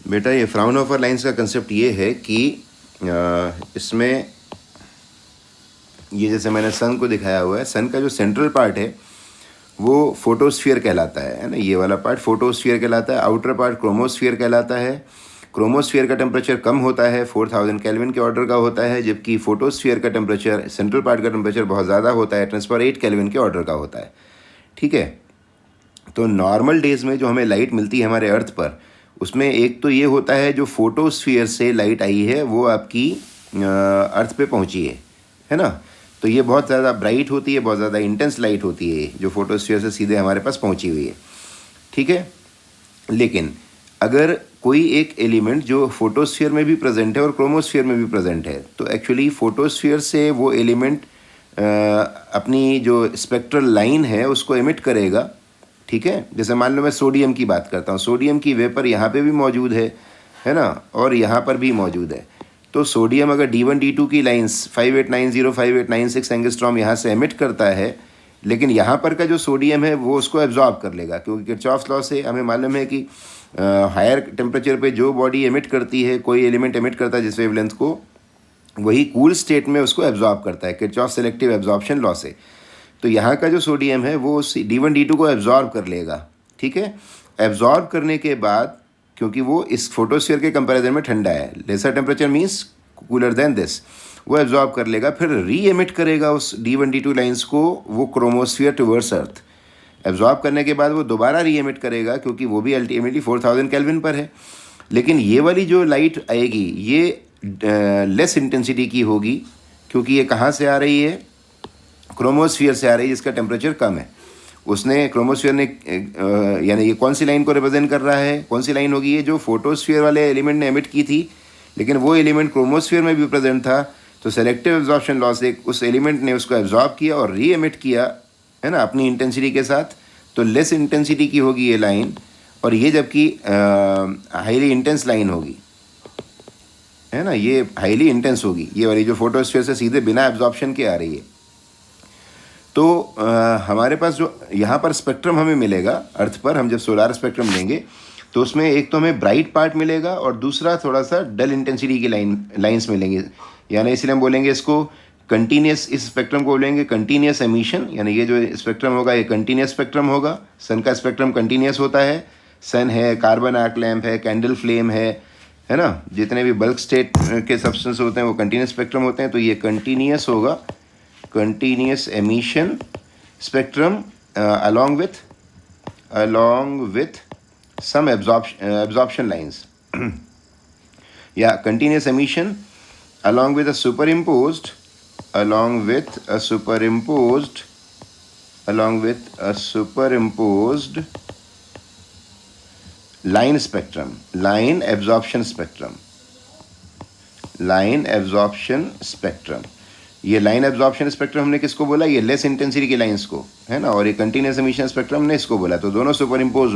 बेटा ये Fraunhofer lines का कंसेप्ट ये है कि इसमें ये जैसे मैंने सन को दिखाया हुआ है, सन का जो सेंट्रल पार्ट है वो फोटोस्फीयर कहलाता है ना, ये वाला पार्ट फोटोस्फीयर कहलाता है। आउटर पार्ट क्रोमोस्फीयर कहलाता है। क्रोमोस्फीयर का टेम्परेचर कम होता है, 4000 केल्विन के ऑर्डर का होता है, जबकि फोटोस्फीयर का टेम्परेचर, सेंट्रल पार्ट का टेम्परेचर बहुत ज़्यादा होता है, 10⁸ केल्विन के ऑर्डर का होता है। ठीक है, तो नॉर्मल डेज में जो हमें लाइट मिलती है हमारे अर्थ पर, उसमें एक तो ये होता है जो फोटोस्फीयर से लाइट आई है वो आपकी अर्थ पे पहुंची है ना। तो ये बहुत ज़्यादा ब्राइट होती है, बहुत ज़्यादा इंटेंस लाइट होती है जो फोटोस्फीयर से सीधे हमारे पास पहुंची हुई है। ठीक है, लेकिन अगर कोई एक एलिमेंट जो फोटोस्फीयर में भी प्रेजेंट है और क्रोमोस्फीयर में भी प्रेजेंट है, तो एक्चुअली फोटोस्फीयर से वो एलिमेंट अपनी जो स्पेक्ट्रल लाइन है उसको एमिट करेगा। ठीक है, जैसे मान लो मैं सोडियम की बात करता हूँ, सोडियम की वेपर यहाँ पे भी मौजूद है ना, और यहाँ पर भी मौजूद है। तो सोडियम अगर D1 D2 की लाइंस 5890 5896 एंगस्ट्रॉम यहाँ से एमिट करता है, लेकिन यहाँ पर का जो सोडियम है वो उसको एब्जॉर्ब कर लेगा, क्योंकि किरचॉफ्स लॉ से हमें मालूम है कि हायर टेम्परेचर पे जो बॉडी एमिट करती है, कोई एलिमेंट एमिट करता है जिस वेवलेंथ को, वही कूल स्टेट में उसको एब्जॉर्ब करता है, किरचॉफ सेलेक्टिव एब्जॉर्प्शन लॉ से। तो यहाँ का जो सोडियम है वो D1 D2 को एब्जॉर्ब कर लेगा। ठीक है, एब्जॉर्ब करने के बाद, क्योंकि वो इस फोटोस्फीयर के कंपैरिजन में ठंडा है, lesser temperature means cooler than this, वो एब्जॉर्ब कर लेगा, फिर री एमिट करेगा उस D1 D2 लाइंस को वो क्रोमोस्फीयर टुवर्ड्स अर्थ। एब्जॉर्ब करने के बाद वो दोबारा री एमिट करेगा, क्योंकि वो भी अल्टीमेटली 4000 केल्विन पर है। लेकिन ये वाली जो लाइट आएगी ये लेस इंटेंसिटी की होगी, क्योंकि ये कहाँ से आ रही है, क्रोमोस्फीयर से आ रही है जिसका टेम्परेचर कम है। उसने क्रोमोस्फीयर ने यानी ये कौन सी लाइन को रिप्रेजेंट कर रहा है, कौन सी लाइन होगी, ये जो फोटोस्फीयर वाले एलिमेंट ने एमिट की थी, लेकिन वो एलिमेंट क्रोमोस्फीयर में भी प्रेजेंट था। तो सेलेक्टिव एब्जॉर्प्शन लॉ से उस एलिमेंट ने उसको एब्जॉर्ब किया और री एमिट किया, है ना, अपनी इंटेंसिटी के साथ। तो लेस इंटेंसिटी की होगी ये लाइन, और ये जबकि हाईली इंटेंस लाइन होगी, है ना, ये हाईली इंटेंस होगी ये वाली जो फोटोस्फीयर से सीधे बिना एब्जॉर्प्शन के आ रही है। तो हमारे पास जो यहाँ पर स्पेक्ट्रम हमें मिलेगा अर्थ पर, हम जब सोलार स्पेक्ट्रम लेंगे तो उसमें एक तो हमें ब्राइट पार्ट मिलेगा और दूसरा थोड़ा सा डल इंटेंसिटी की लाइंस मिलेंगे। यानी इसलिए हम बोलेंगे इसको कंटिन्यूस, इस स्पेक्ट्रम को बोलेंगे कंटिन्यूस एमिशन, यानी ये जो स्पेक्ट्रम होगा ये कंटिन्यूस स्पेक्ट्रम होगा। सन का स्पेक्ट्रम कंटिन्यूस होता है, सन है, कार्बन आर्क लैम्प है, कैंडल फ्लेम है ना, जितने भी बल्क स्टेट के सब्सटेंस होते हैं वो कंटिन्यूस स्पेक्ट्रम होते हैं। तो ये कंटिन्यूस होगा, continuous emission spectrum along with some absorption lines. Yeah, continuous emission along with a superimposed line spectrum, line absorption spectrum. ये लाइन एब्जॉर्प्शन स्पेक्ट्रम हमने किसको बोला, ये लेस इंटेंसिटी की लाइंस को, है ना, और ये कंटिन्यूस एमिशन स्पेक्ट्रम हमने इसको बोला। तो दोनों सुपर इम्पोज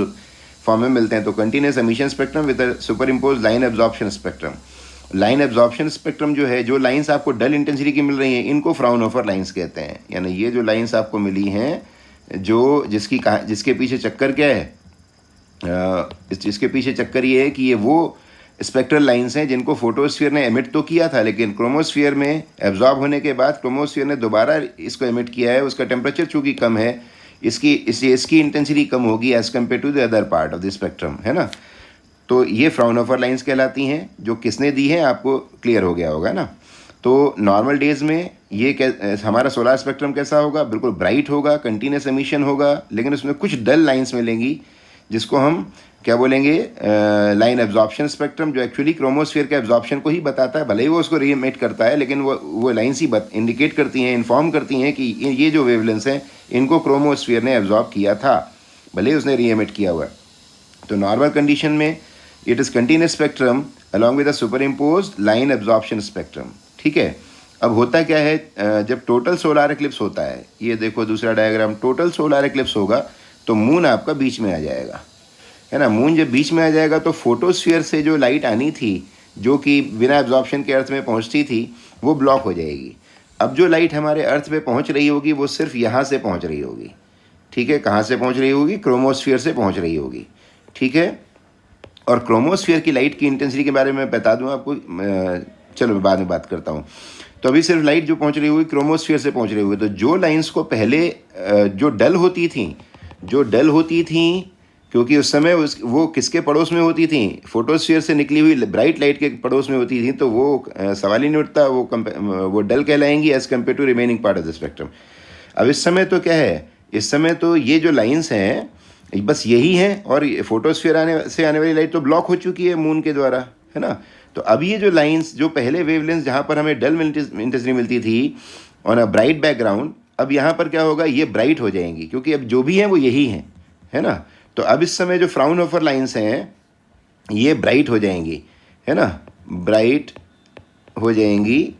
फॉर्म में मिलते हैं। तो continuous emission spectrum with super impose line absorption spectrum. Line absorption spectrum जो है, जो लाइंस आपको डल इंटेंसिटी की मिल रही हैं, इनको फ्राउनहोफर लाइंस कहते हैं। यानी ये जो लाइंस आपको मिली हैं, जो जिसके पीछे चक्कर क्या है, जिसके पीछे चक्कर ये है कि ये वो स्पेक्ट्रल लाइंस हैं जिनको फोटोस्फीयर ने एमिट तो किया था, लेकिन क्रोमोस्फीयर में एब्जॉर्ब होने के बाद क्रोमोस्फीयर ने दोबारा इसको एमिट किया है। उसका टेम्परेचर चूँकि कम है, इसकी इंटेंसिटी कम होगी as compare to the other part of the spectrum, है ना। तो ये फ्राउनहोफर लाइंस कहलाती हैं। जो किसने दी है आपको क्लियर हो गया होगा ना। तो नॉर्मल डेज में ये हमारा सोलार स्पेक्ट्रम कैसा होगा, बिल्कुल ब्राइट होगा, कंटिन्यूस एमिशन होगा, लेकिन उसमें कुछ डल लाइंस मिलेंगी जिसको हम क्या बोलेंगे, लाइन एब्जॉर्प्शन स्पेक्ट्रम, जो एक्चुअली क्रोमोस्फीयर के एब्जॉर्प्शन को ही बताता है। भले ही वो उसको री एमिट करता है, लेकिन वो लाइन्स ही इंडिकेट करती हैं, इन्फॉर्म करती हैं कि ये जो वेवलेंस हैं इनको क्रोमोस्फीयर ने एब्जॉर्ब किया था, भले ही उसने री एमिट किया हुआ है। तो नॉर्मल कंडीशन में it is continuous spectrum along with a super imposed line absorption spectrum. ठीक है, अब होता क्या है, जब टोटल सोलार एक्लिप्स होता है, ये देखो दूसरा डायग्राम, टोटल सोलार एक्लिप्स होगा तो मून आपका बीच में आ जाएगा, है ना। मून जब बीच में आ जाएगा तो फोटोस्फीयर से जो लाइट आनी थी, जो कि बिना एब्जॉर्प्शन के अर्थ में पहुंचती थी, वो ब्लॉक हो जाएगी। अब जो लाइट हमारे अर्थ पे पहुंच रही होगी वो सिर्फ यहाँ से पहुंच रही होगी। ठीक है, कहाँ से पहुंच रही होगी, क्रोमोस्फीयर से पहुंच रही होगी। ठीक है, और क्रोमोस्फीयर की लाइट की इंटेंसिटी के बारे में बता दूं आपको, चलो मैं बाद में बात करता हूँ। तो अभी सिर्फ लाइट जो पहुँच रही हुई क्रोमोस्फीयर से पहुँच रही हुई, तो जो लाइंस को पहले जो डल होती थी क्योंकि उस समय वो किसके पड़ोस में होती थी, फोटोस्फीयर से निकली हुई ब्राइट लाइट के पड़ोस में होती थी, तो वो सवाल ही नहीं उठता, वो डल कहलाएंगी as compare to remaining part of the spectrum. अब इस समय तो क्या है, इस समय तो ये जो लाइंस हैं बस यही हैं, और फोटोस्फीयर आने वाली लाइट तो ब्लॉक हो चुकी है मून के द्वारा, है ना। तो अब ये जो लाइंस, जो पहले वेवलेंथ जहाँ पर हमें डल इंटेंसिटी मिलती थी ऑन अ ब्राइट बैकग्राउंड, अब यहाँ पर क्या होगा, ये ब्राइट हो जाएंगी, क्योंकि अब जो भी हैं वो यही हैं, है ना। तो अब इस समय जो फ्राउनहोफर लाइंस हैं ये ब्राइट हो जाएंगी, है ना, ब्राइट हो जाएंगी,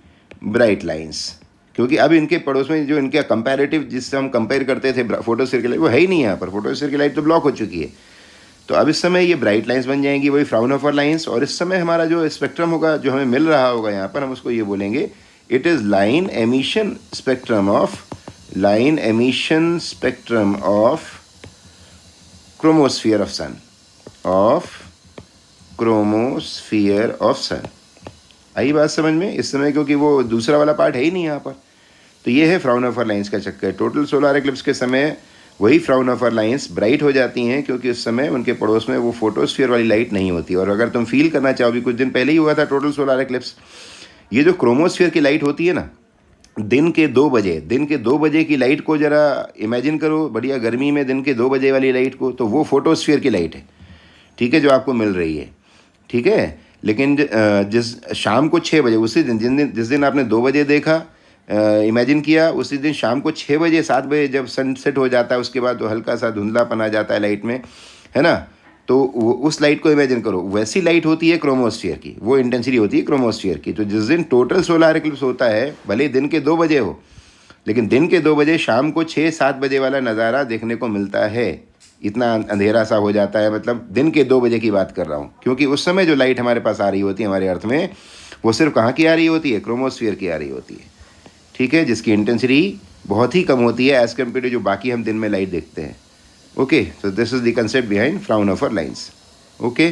ब्राइट लाइंस, क्योंकि अब इनके पड़ोस में जो इनके कंपैरेटिव जिससे हम कंपेयर करते थे फोटोस्फीयर की लाइट, वो है ही नहीं यहाँ पर, फोटोस्फीयर की लाइट तो ब्लॉक हो चुकी है। तो अब इस समय ये ब्राइट लाइंस बन जाएंगी, वही फ्राउनहोफर लाइंस, और इस समय हमारा जो स्पेक्ट्रम होगा, जो हमें मिल रहा होगा यहाँ पर, हम उसको ये बोलेंगे, it is line emission spectrum of chromosphere of sun. आई बात समझ में इस समय, क्योंकि वो दूसरा वाला पार्ट है ही नहीं यहाँ पर। तो ये है फ्राउनहोफर लाइंस का चक्कर। टोटल सोलर एक्लिप्स के समय वही फ्राउनहोफर लाइंस ब्राइट हो जाती हैं, क्योंकि उस समय उनके पड़ोस में वो फोटोस्फीयर वाली लाइट नहीं होती। और अगर तुम फील करना चाहो, भी कुछ दिन पहले ही हुआ था टोटल सोलर एक्लिप्स, ये जो क्रोमोस्फीयर की लाइट होती है ना, दिन के 2 बजे की लाइट को ज़रा इमेजिन करो, बढ़िया गर्मी में दिन के 2 बजे वाली लाइट को, तो वो फोटोस्फीयर की लाइट है, ठीक है, जो आपको मिल रही है, ठीक है। लेकिन जिस शाम को 6 बजे, उसी दिन जिस दिन आपने 2 बजे देखा, इमेजिन किया, उसी दिन शाम को 6 बजे 7 बजे जब सनसेट हो जाता है, उसके बाद तो हल्का सा धुंधलापन आ जाता है लाइट में, है ना। तो उस लाइट को इमेजिन करो, वैसी लाइट होती है क्रोमोस्फीयर की, वो इंटेंसिटी होती है क्रोमोस्फीयर की। तो जिस दिन टोटल सोलर एक्लिप्स होता है, भले दिन के 2 बजे हो, लेकिन दिन के 2 बजे शाम को 6-7 बजे वाला नज़ारा देखने को मिलता है। इतना अंधेरा सा हो जाता है, मतलब दिन के 2 बजे की बात कर रहा हूँ, क्योंकि उस समय जो लाइट हमारे पास आ रही होती है हमारे अर्थ में, वो सिर्फ कहाँ की आ रही होती है, क्रोमोस्फीयर की आ रही होती है, ठीक है, जिसकी इंटेंसिटी बहुत ही कम होती है एज़ कम्पेयर टू जो बाकी हम दिन में लाइट देखते हैं। Okay, so this is the concept behind Fraunhofer lines. Okay.